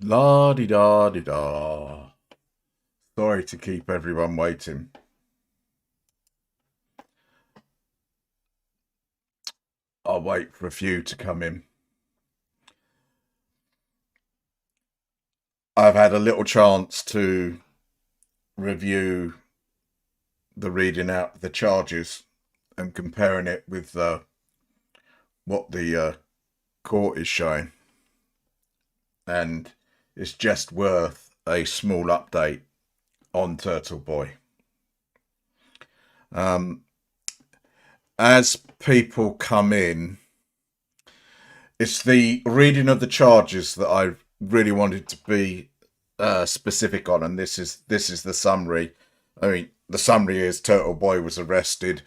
La di da di da. Sorry to keep everyone waiting. I'll wait for a few to come in. I've had a little chance to review the reading out the charges and comparing it with what the court is showing. And it's just worth a small update on Turtle Boy. As people come in, it's the reading of the charges that I really wanted to be specific on, and this is the summary. I mean, the summary is Turtle Boy was arrested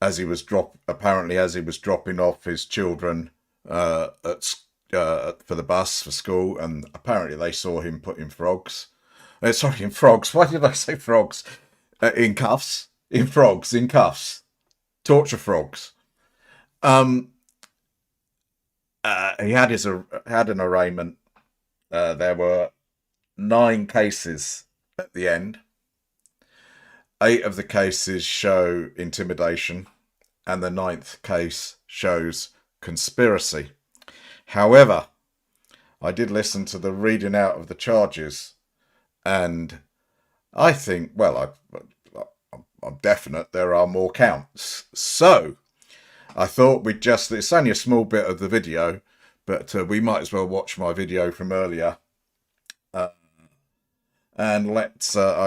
as he was dropping off his children for the bus for school, and apparently they saw him putting frogs. Sorry, in frogs. Why did I say frogs? In cuffs. In frogs. In cuffs. Torture frogs. He had an arraignment. There were 9 cases at the end. 8 of the cases show intimidation, and the 9th case shows conspiracy. However, I did listen to the reading out of the charges, and I think, well, I'm definite there are more counts. So I thought it's only a small bit of the video, but we might as well watch my video from earlier. And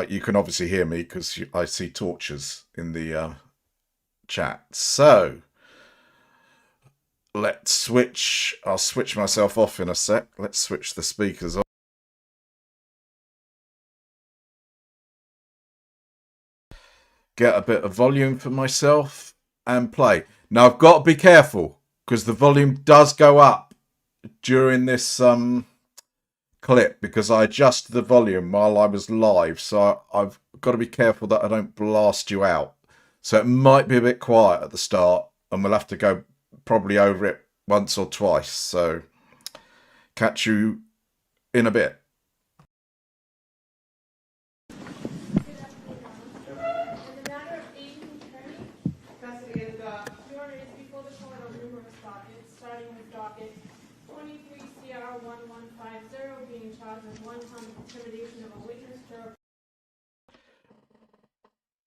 you can obviously hear me because I see torches in the chat. So I'll switch myself off in a sec. Let's switch the speakers on. Get a bit of volume for myself and play. Now I've got to be careful because the volume does go up during this clip because I adjusted the volume while I was live, so I've got to be careful that I don't blast you out. So it might be a bit quiet at the start, and we'll have to go probably over it once or twice. So catch you in a bit.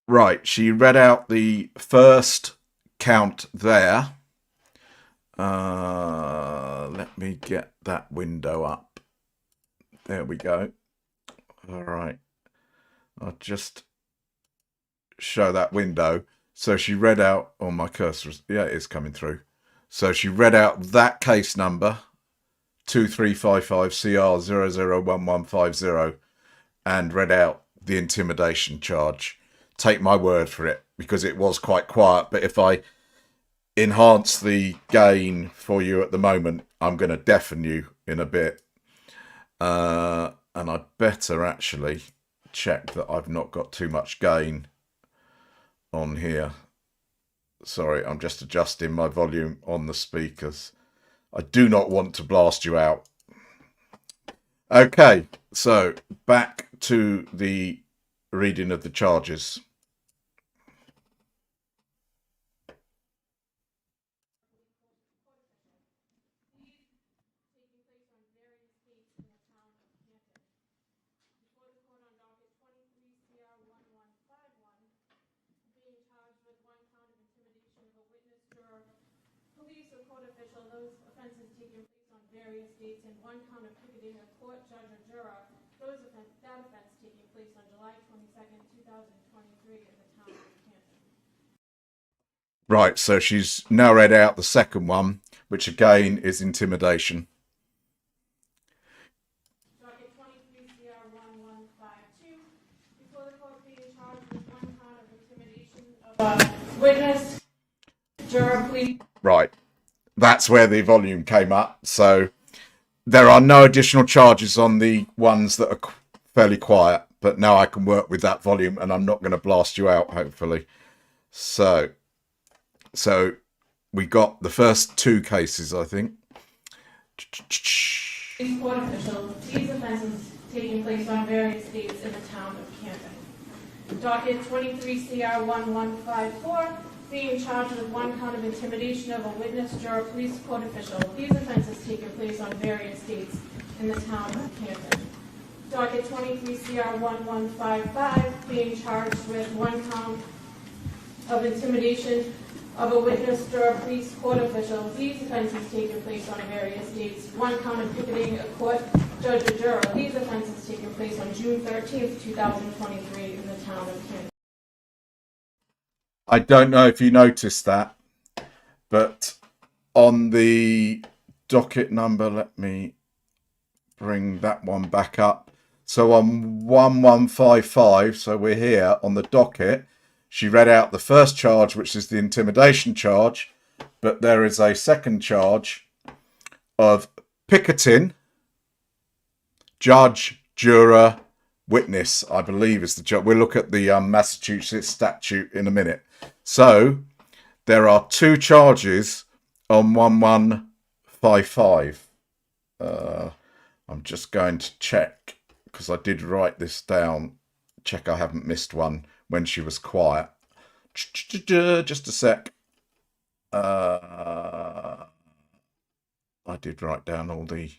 Right, she read out the first count there. Let me get that window up. There we go. All right. I'll just show that window. So she read out, oh, my cursor, yeah, it is coming through. So she read out that case number, 2355CR001150, and read out the intimidation charge. Take my word for it, because it was quite quiet. But if I enhance the gain for you at the moment, I'm going to deafen you in a bit. And I better actually check that I've not got too much gain on here. Sorry, I'm just adjusting my volume on the speakers. I do not want to blast you out. Okay, so back to the reading of the charges. Right, so she's now read out the second one, which again is intimidation. Witness, juror, please. Right, that's where the volume came up. So there are no additional charges on the ones that are fairly quiet, but now I can work with that volume and I'm not going to blast you out, hopefully. So we got the first 2 cases, I think. police court official. These offenses taking place on various dates in the town of Camden. Docket 23 CR 1154, being charged with one count of intimidation of a witness, juror, police court official. These offenses taking place on various dates in the town of Camden. Docket 23 CR 1155, being charged with one count of intimidation of a witness, juror, police court official. These offenses taking place on various dates. One count of picketing a court judge or juror. These offenses taking place on June 13th, 2023 in the town of Camden. I don't know if you noticed that, but on the docket number, let me bring that one back up. So on 1155, so we're here on the docket, she read out the first charge, which is the intimidation charge, but there is a second charge of picketing, judge, juror, witness, I believe is the charge. We'll look at the Massachusetts statute in a minute. So there are two charges on 1155. I'm just going to check, because I did write this down, check I haven't missed one when she was quiet. Just a sec. I did write down all the...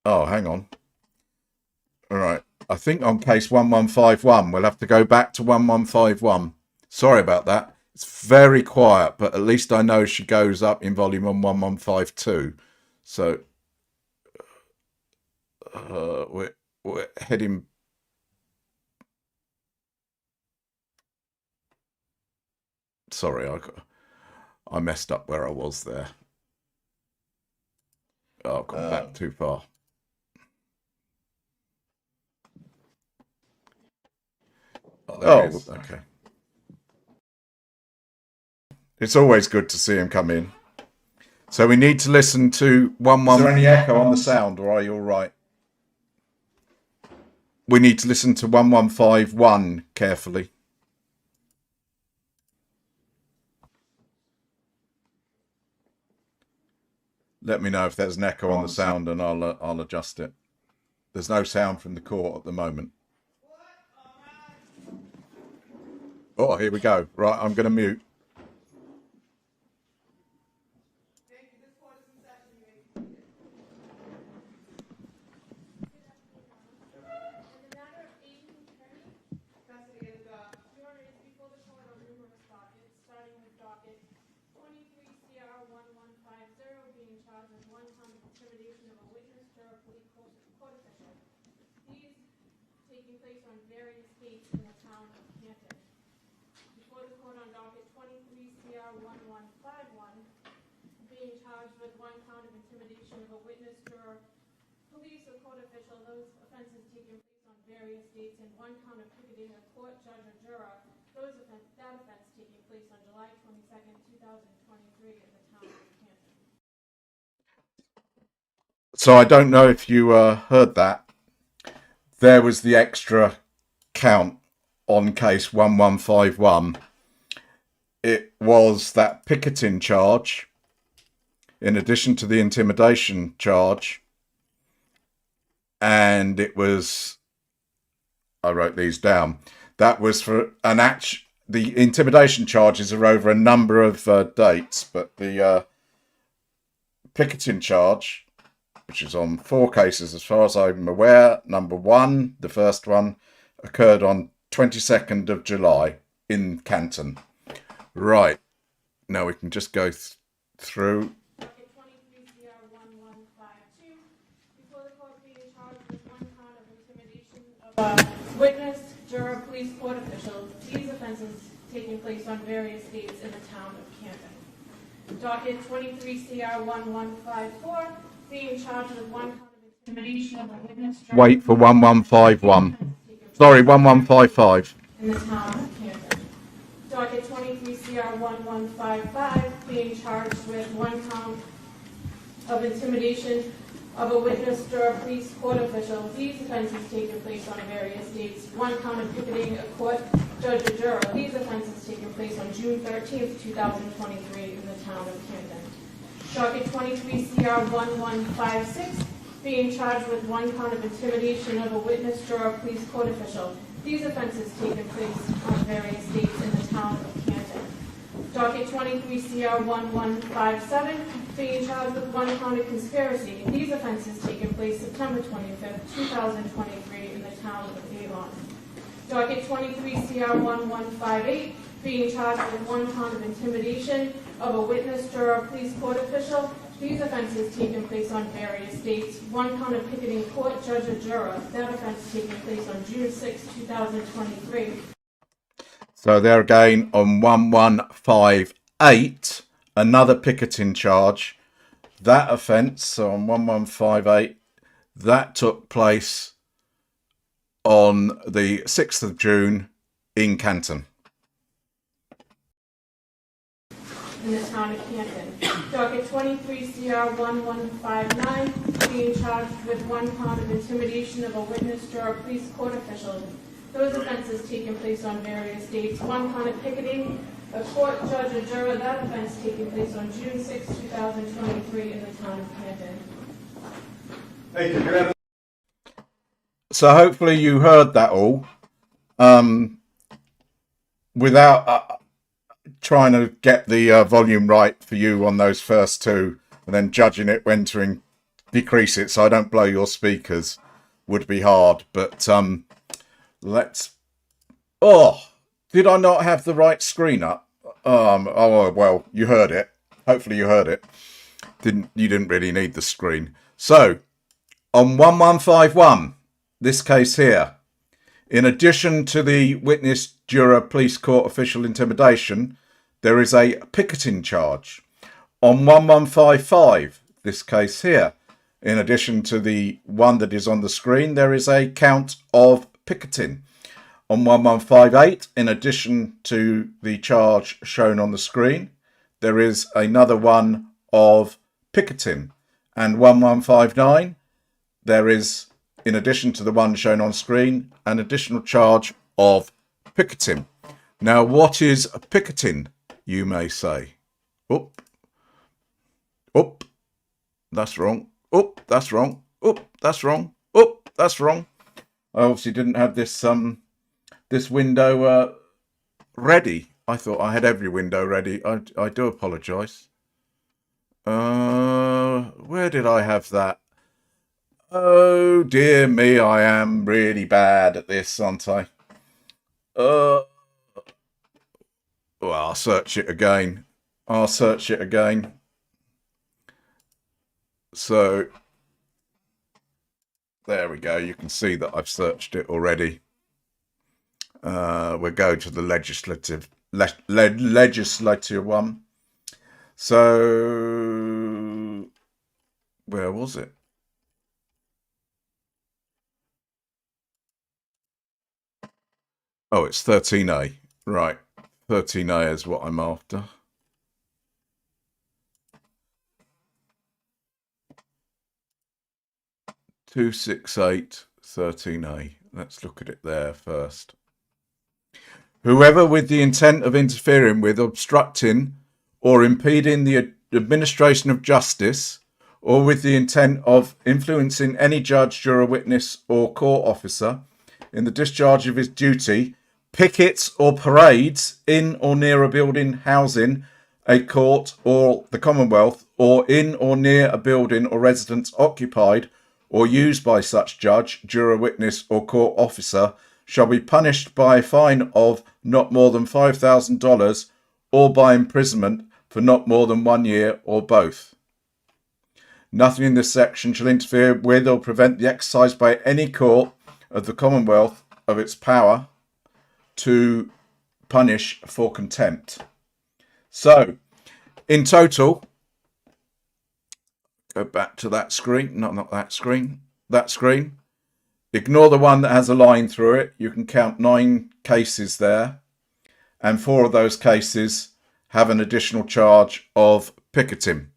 Oh, hang on. All right. I think on case 1151, we'll have to go back to 1151. Sorry about that. It's very quiet, but at least I know she goes up in volume on 1152. So we're heading... Sorry, I messed up where I was there. Oh, I've gone back too far. Oh, okay. It's always good to see him come in. So we need to listen to 11... Is there any echo on the sound, or are you all right? We need to listen to 1151 carefully. Let me know if there's an echo on the sound, and I'll adjust it. There's no sound from the court at the moment. Oh, here we go. Right, I'm going to mute. Various dates and one count of picketing a court judge or juror. That offense taking place on July 22nd, 2023 in the town of Camden. So I don't know if you heard that. There was the extra count on case 1151. It was that picketing charge, in addition to the intimidation charge, and it was... I wrote these down. That was for an the intimidation charges are over a number of dates, but the picketing charge, which is on 4 cases as far as I'm aware. Number 1, the first one, occurred on 22nd of July in Canton. Right. Now we can just go through. Witness, juror, police court official. These offenses taking place on various dates in the town of Camden. Docket 23 CR 1154, being charged with one count of intimidation of a witness. Wait for 1151. Sorry, 1155. In the town of Camden. Docket 23 CR 1155, being charged with one count of intimidation of a witness, juror, police court official. These offenses taking place on various dates. One count of picketing a court judge or juror. These offenses taking place on June 13th, 2023 in the town of Camden. Docket 23 CR 1156, being charged with 1 count of intimidation of a witness, juror, police, court official. These offenses taken place on various dates in the town of Canton. Docket 23 CR 1157, being charged with 1 count of conspiracy. These offenses taken place September 25th, 2023 in the town of Avon. Docket 23 CR 1158, being charged with 1 count of intimidation of a witness, juror, police, court official. These offenses taken place on various dates. 1 count of picketing court, judge, or juror. That offense taken place on June 6, 2023. So there again on 1158, another picketing charge. That offence, so on 1158, that took place on the 6th of June in Canton. In the town of Canton. Docket 23 CR 1159, being charged with 1 count of intimidation of a witness, juror, police, court official. Those offenses taken place on various dates. 1 count of picketing a court, judge, or juror. That offense taken place on June 6, 2023 in the town of Canton. Thank you. So hopefully you heard that all without trying to get the volume right for you on those first two and then judging it when to decrease it so I don't blow your speakers would be hard. But let's... Oh, did I not have the right screen up? Oh, well, you heard it. Hopefully you heard it. You didn't really need the screen. So, on 1151, this case here, in addition to the witness, juror, police, court official intimidation, there is a picketing charge. On 1155, this case here, in addition to the one that is on the screen, there is a count of picketing. On 1158, in addition to the charge shown on the screen, there is another one of picketing. And 1159, there is, in addition to the one shown on screen, an additional charge of picketing. Now, what is picketing, you may say? Oop, that's wrong. Oop, that's wrong. Oop, that's wrong. Oop, that's wrong. I obviously didn't have this this window ready. I thought I had every window ready. I do apologise. Where did I have that? Oh dear me, I am really bad at this, aren't I? Well, I'll search it again. So, there we go. You can see that I've searched it already. We'll go to the legislative one. So, where was it? Oh, it's 13A. Right. 13A is what I'm after. (268)13A. Let's look at it there first. Whoever with the intent of interfering with, obstructing, or impeding the administration of justice, or with the intent of influencing any judge, juror, witness, or court officer in the discharge of his duty, pickets or parades in or near a building housing a court or the Commonwealth, or in or near a building or residence occupied or used by such judge, juror, witness, or court officer, shall be punished by a fine of not more than $5,000 or by imprisonment for not more than 1 year or both. Nothing in this section shall interfere with or prevent the exercise by any court of the Commonwealth of its power to punish for contempt. So, in total, go back to that screen, not that screen, that screen. Ignore the one that has a line through it. You can count 9 cases there, and 4 of those cases have an additional charge of picketing.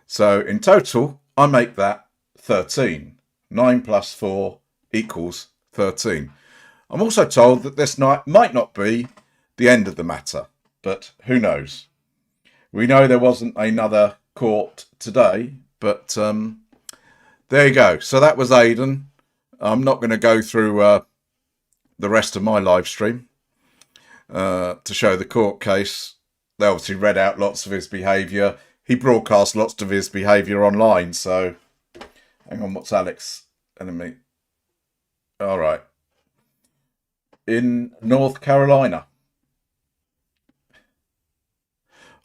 So in total, I make that 13. 9 plus 4 equals 13. I'm also told that this night might not be the end of the matter, but who knows? We know there wasn't another court today, but there you go. So that was Aidan. I'm not going to go through the rest of my live stream to show the court case. They obviously read out lots of his behaviour. He broadcast lots of his behaviour online. So, hang on, what's Alex telling me? All right. In North Carolina.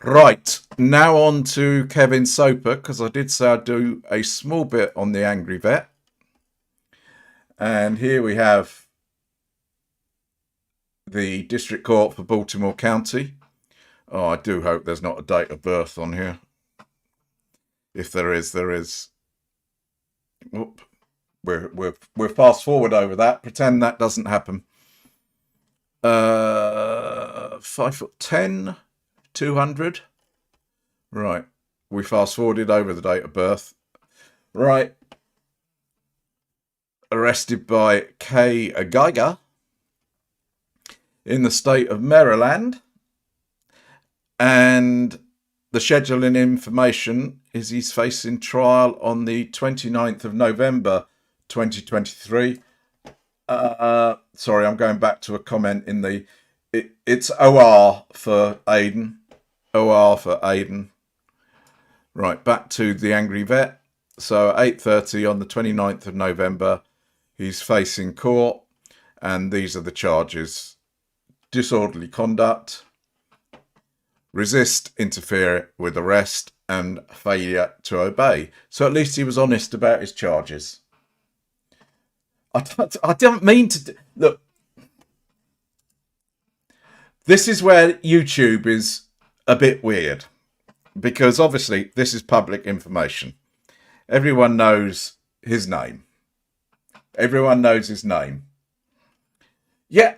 Right, now on to Kevin Soper, because I did say I'd do a small bit on the Angry Vet. And here we have the District Court for Baltimore County. Oh, I do hope there's not a date of birth on here. If there is, there is. Whoop. We're fast forward over that. Pretend that doesn't happen. 5'10", 200. Right. We fast forwarded over the date of birth. Right. Arrested by Kay Geiger in the state of Maryland. And the scheduling information is he's facing trial on the 29th of November 2023. Sorry, I'm going back to a comment in the... It's OR for Aidan. OR for Aidan. Right, back to the Angry Vet. So at 8:30 on the 29th of November, he's facing court. And these are the charges. Disorderly conduct, resist, interfere with arrest, and failure to obey. So at least he was honest about his charges. I don't mean to... Look, this is where YouTube is a bit weird. Because obviously this is public information. Everyone knows his name. Everyone knows his name. Yeah.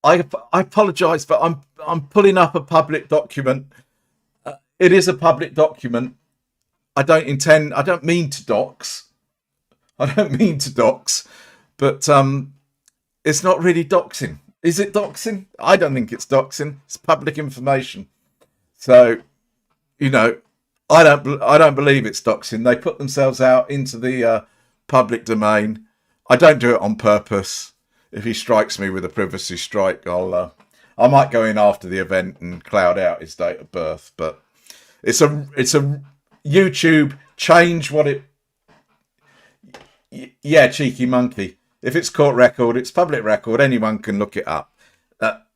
I apologise, but I'm pulling up a public document. It is a public document. I don't mean to dox. But it's not really doxing. Is it doxing? I don't think it's doxing. It's public information. So, you know, I don't believe it's doxing. They put themselves out into the public domain. I don't do it on purpose. If he strikes me with a privacy strike, I might go in after the event and cloud out his date of birth. But it's a YouTube change what it. Yeah, cheeky monkey. If it's court record, it's public record. Anyone can look it up.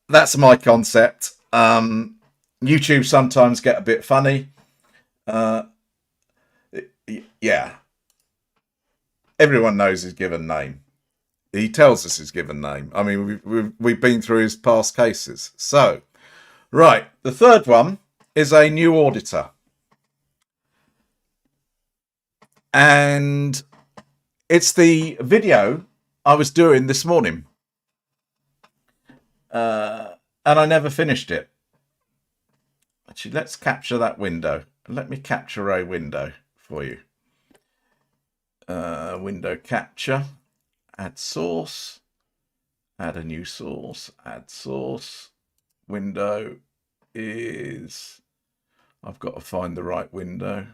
That's my concept. YouTube sometimes get a bit funny. Yeah. Everyone knows his given name. He tells us his given name. I mean, we've been through his past cases. So, right. The third one is a new auditor. And it's the video I was doing this morning. And I never finished it. Actually, let's capture that window. Let me capture a window for you. Window capture. Add source. Add a new source. Add source. Window is... I've got to find the right window.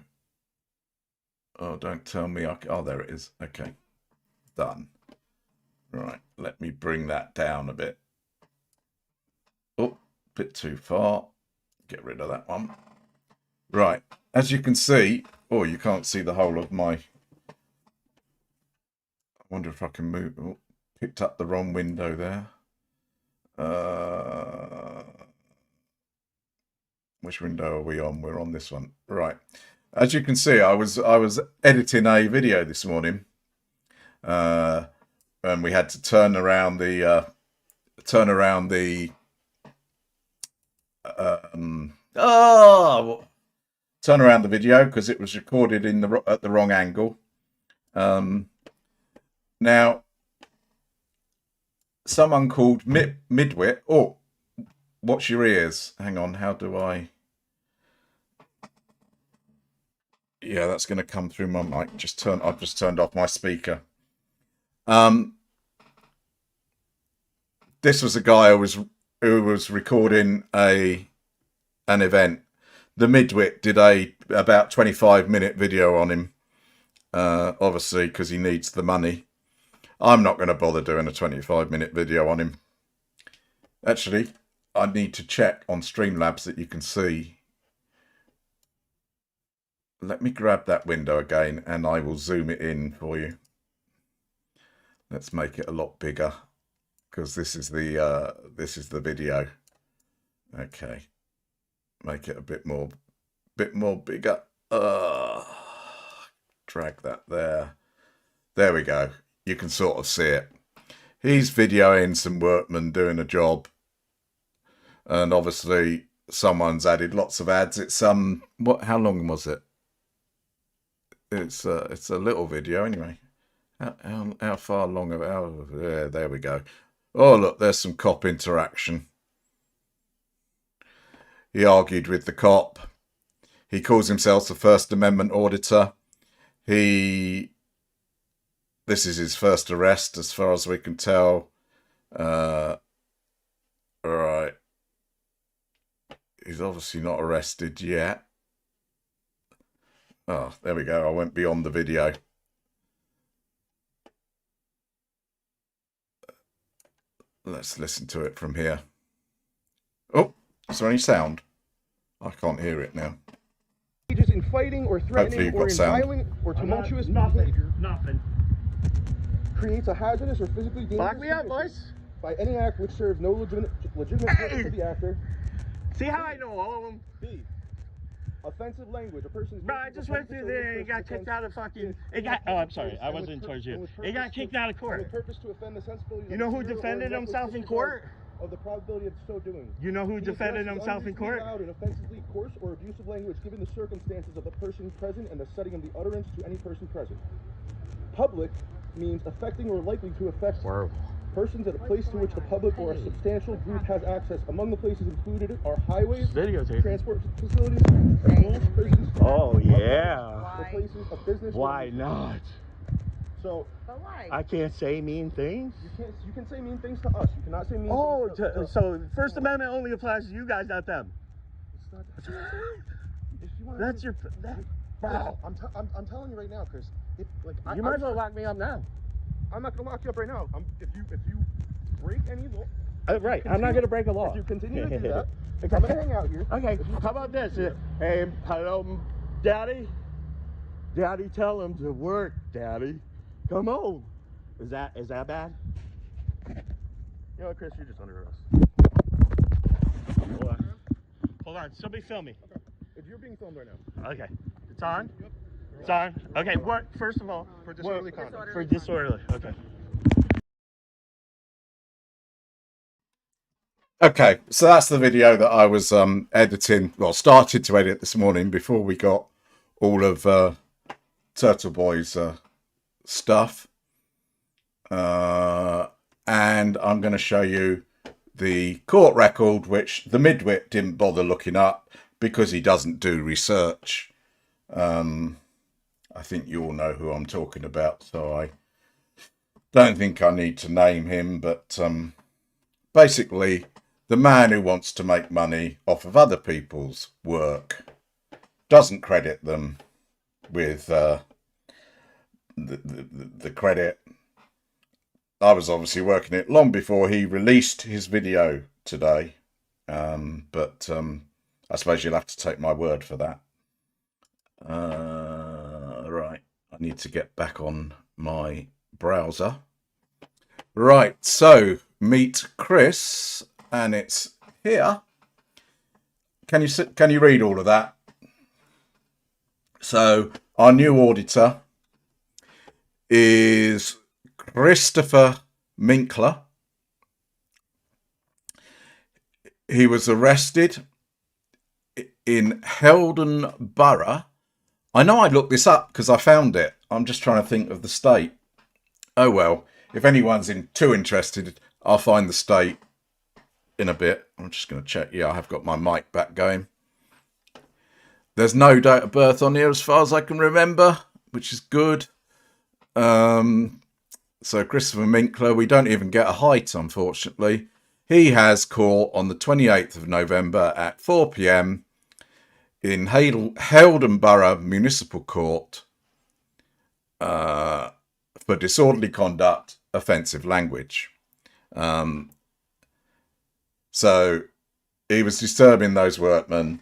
Oh, don't tell me. Oh, there it is. Okay. Done. Right. Let me bring that down a bit. Oh, bit too far. Get rid of that one. Right. As you can see... Oh, you can't see the whole of my... I wonder if I can move... Oh, picked up the wrong window there. Which window are we on? We're on this one. Right. As you can see, I was editing a video this morning. And we had to turn around the turn around the video because it was recorded in at the wrong angle. Now, someone called Midwit. Oh, watch your ears. Hang on. How do I? Yeah, that's going to come through my mic. I've just turned off my speaker. This was a guy who was recording an event the Midwit did a about 25-minute video on him, obviously because he needs the money. I'm not going to bother doing a 25-minute video on him. Actually, I need to check on Streamlabs that you can see. Let me grab that window again and I will zoom it in for you. Let's make it a lot bigger because this is the video. Okay, make it a bit more bigger. Drag that there. There we go. You can sort of see it. He's videoing some workmen doing a job, and obviously someone's added lots of ads. It's what? How long was it? It's a little video anyway. How far long? There we go. Oh look, there's some cop interaction. He argued with the cop. He calls himself the First Amendment auditor. This is his first arrest, as far as we can tell. All right. He's obviously not arrested yet. Oh, there we go. I went beyond the video. Let's listen to it from here. Oh, is there any sound? I can't hear it now. Just in fighting or threatening or in violent or tumultuous behavior. Nothing. Creates a hazardous or physically dangerous Lock me up, boys. by any act which serves no legitimate purpose to the actor. See how I know all of them? B. Offensive language. A person's. Bro, I just went through there and he got kicked out of fucking. Oh, I'm sorry. I wasn't towards you. He got kicked out of court. With purpose to offend the sensibilities. You know who defended himself in court? Of the probability of so doing. You know who defended himself in court? Loud and offensively coarse or abusive language given the circumstances of the person present and the setting of the utterance to any person present. Public means affecting or likely to affect persons at a place to which the public or a substantial group has access. Among the places included are highways, transport facilities, schools, prisons. Oh yeah. The places of business. Why not? So, I can't say mean things. You can say mean things to us. You cannot say mean things to so First Amendment only applies to you guys, not them. It's not, if you want That's your. Wow. I'm telling you right now, Chris. You might as well lock me up now. I'm not gonna lock you up right now. If you break any law. Right. I'm not gonna break a law. If you continue to do that, I'm gonna hang out here. Okay. How about this? Hey, hello, Daddy. Daddy, tell him to work, Daddy. Come on. Is that bad? You know what, Chris? You're just under arrest. Hold on. Somebody film me. Okay. If you're being filmed right now. Okay. It's on? It's on? Okay. What? First of all. For disorderly conduct. For disorderly. Okay. Okay, so that's the video that I was editing. Well, started to edit this morning before we got all of Turtle Boy's stuff. And I'm going to show you the court record, which the Midwit didn't bother looking up because he doesn't do research. I think you all know who I'm talking about, so I don't think I need to name him, but basically the man who wants to make money off of other people's work doesn't credit them with the credit. I was obviously working it long before he released his video today, but I suppose you'll have to take my word for that. Right, I need to get back on my browser. Right, so meet Chris, and it's here. Can you read all of that? So our new auditor is Christopher Minkler. He was arrested in Heldon Borough. I know I looked this up because I found it. I'm just trying to think of the state. Oh well, if anyone's too interested, I'll find the state in a bit. I'm just going to check. Yeah, I have got my mic back going. There's no date of birth on here as far as I can remember, which is good. So Christopher Minkler, we don't even get a height, unfortunately. He has court on the 28th of November at 4 p.m. in Haledon Borough Municipal Court for disorderly conduct, offensive language. So he was disturbing those workmen.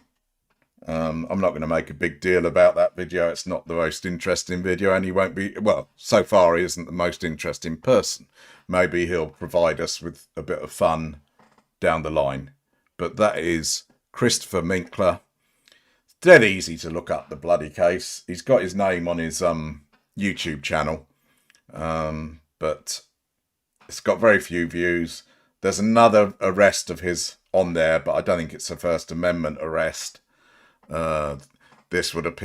I'm not going to make a big deal about that video. It's not the most interesting video, and he won't be, well, so far he isn't the most interesting person. Maybe he'll provide us with a bit of fun down the line. But that is Christopher Minkler. It's dead easy to look up the bloody case. He's got his name on his YouTube channel, but it's got very few views. There's another arrest of his on there, but I don't think it's a First Amendment arrest. This would appear